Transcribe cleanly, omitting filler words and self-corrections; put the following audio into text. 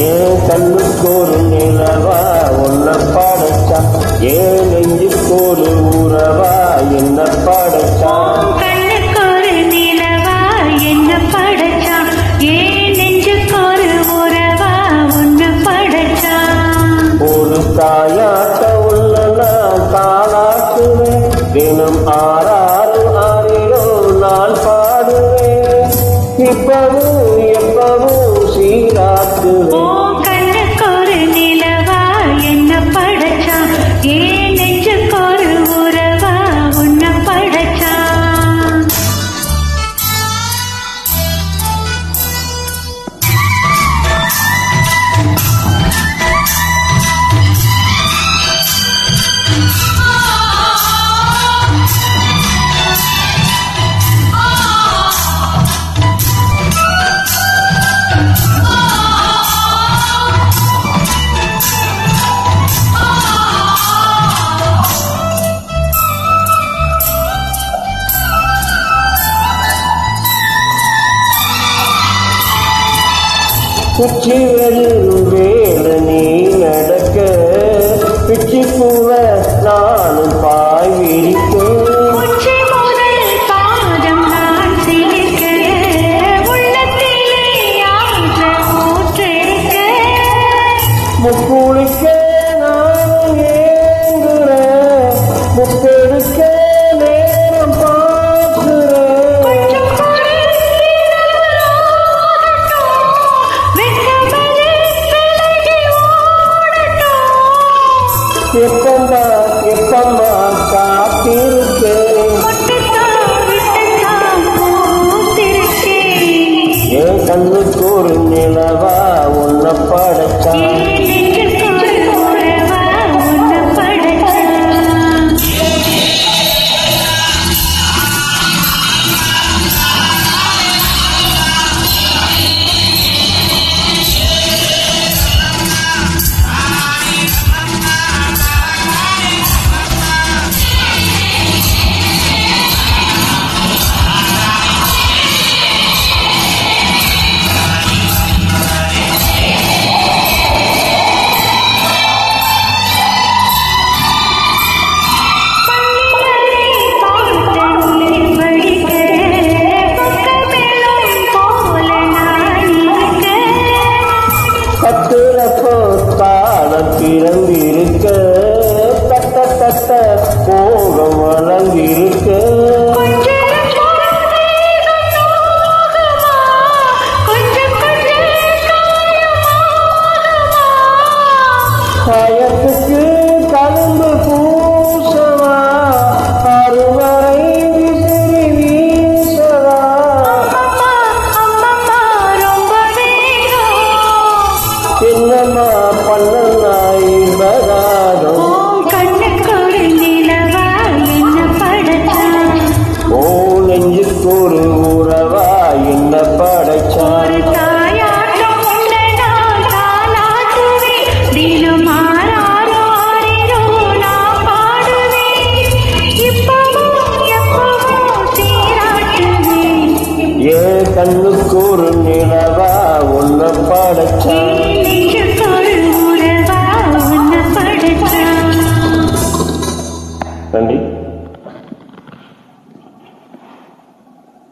ஏன் கண்ணுக்கு ஒரு நிலவா உன்னை படைச்சா, ஏன் நெஞ்சுக்கு ஒரு உறவா என்ன படைச்சா. கண்ணுக்கு ஒரு நிலவா என்ன படைச்சா, ஏன் நெஞ்சுக்கு ஒரு உறவா உன்னை படைச்சா. ஒரு தாயாட்ட உள்ள நான் தாளாட்டுவேன், தினம் ஆறாறு ஆறிலோ நான் பாடுவேன், இப்பவும் எப்பவும் சீராட்டுவேன். கண்ணுக்கு ஒரு நிலவா என்ன படைச்சா, ஏன் நெஞ்சுக்கு ஒரு உறவா உன்னை படைச்சா. குச்சி வெறும் வேல நீ நடக்க, பிச்சி பூவ நானும் பாய் விரிக்க. உச்சி முதல் பாதம் நான் சிலிர்க்க, உள்ளத்திலே ஆற்ற ஊற்றிருக்க. முக்குளிக்க நானும் ஏங்குறேன், முத்தெடுக்க நேரம் பார்க்கிறேன். கொஞ்சம் எப்பம்மா எப்பம்மா காத்திருக்கேன், என் கண்ணுக்கு ஒரு நிலவா உன்னை படைச்சா. திறந்திருக்க தட்ட தட்ட கோகம் வளர்ந்திருக்க. காயத்துக்கு கலந்து பூசவா, அறுவரை விசிறி வீசவா. என்னம்மா பண்ணா இன்பகாதம், ஓ நெஞ்சுக்கு ஒரு உறவா என்ன படைச்சா. ஏன் கண்ணுக்கு ஒரு நிலவா உன்னை படைச்சா.